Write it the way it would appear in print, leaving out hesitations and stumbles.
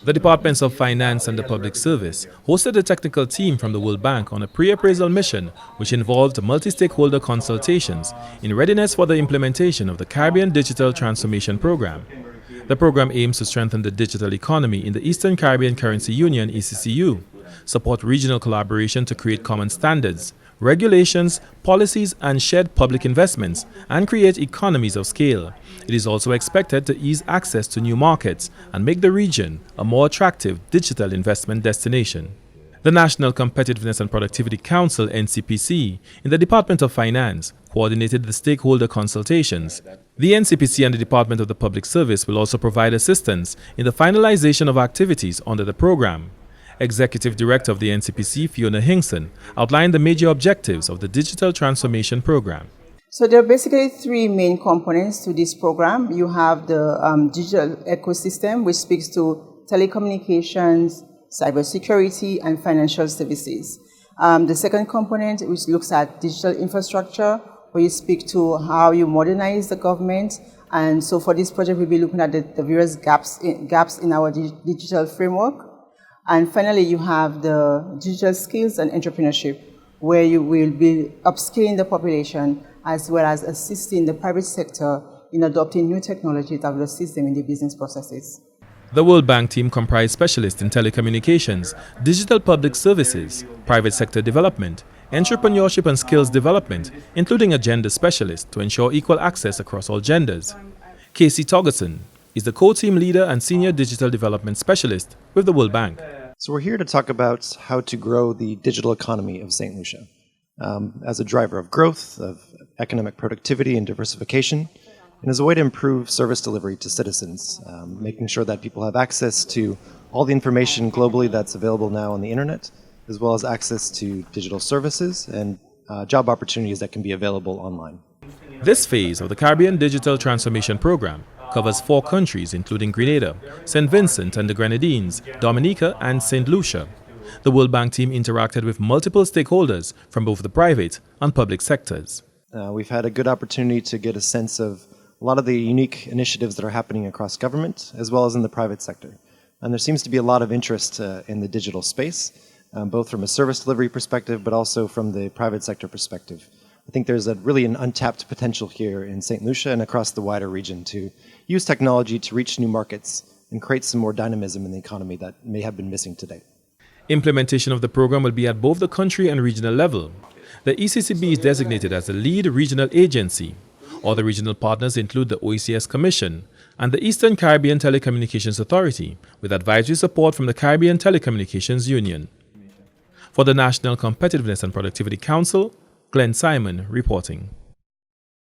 The Departments of Finance and the Public Service hosted a technical team from the World Bank on a pre-appraisal mission which involved multi-stakeholder consultations in readiness for the implementation of the Caribbean Digital Transformation Program. The program aims to strengthen the digital economy in the Eastern Caribbean Currency Union (ECCU), support regional collaboration to create common standards, regulations, policies and shared public investments, and create economies of scale. It is also expected to ease access to new markets and make the region a more attractive digital investment destination. The National Competitiveness and Productivity Council (NCPC) in the Department of Finance coordinated the stakeholder consultations. The NCPC and the Department of the Public Service will also provide assistance in the finalization of activities under the program. Executive Director of the NCPC, Fiona Hinkson, outlined the major objectives of the Digital Transformation Program. So there are basically three main components to this program. You have the digital ecosystem, which speaks to telecommunications, cybersecurity, and financial services. The second component, which looks at digital infrastructure, where you speak to how you modernize the government. And so for this project, we'll be looking at the various gaps in our digital framework. And finally, you have the digital skills and entrepreneurship, where you will be upskilling the population as well as assisting the private sector in adopting new technology that will assist them in their business processes. The World Bank team comprised specialists in telecommunications, digital public services, private sector development, entrepreneurship and skills development, including a gender specialist to ensure equal access across all genders. Casey Togerson is the co-team leader and senior digital development specialist with the World Bank. So we're here to talk about how to grow the digital economy of St. Lucia as a driver of growth, of economic productivity and diversification, and as a way to improve service delivery to citizens, making sure that people have access to all the information globally that's available now on the internet, as well as access to digital services and job opportunities that can be available online. This phase of the Caribbean Digital Transformation Program covers 4 countries including Grenada, St. Vincent and the Grenadines, Dominica and St. Lucia. The World Bank team interacted with multiple stakeholders from both the private and public sectors. We've had a good opportunity to get a sense of a lot of the unique initiatives that are happening across government as well as in the private sector. And there seems to be a lot of interest in the digital space, both from a service delivery perspective but also from the private sector perspective. I think there's really an untapped potential here in St. Lucia and across the wider region to use technology to reach new markets and create some more dynamism in the economy that may have been missing today. Implementation of the program will be at both the country and regional level. The ECCB is designated as the lead regional agency. Other regional partners include the OECS Commission and the Eastern Caribbean Telecommunications Authority, with advisory support from the Caribbean Telecommunications Union. For the National Competitiveness and Productivity Council, Glenn Simon reporting.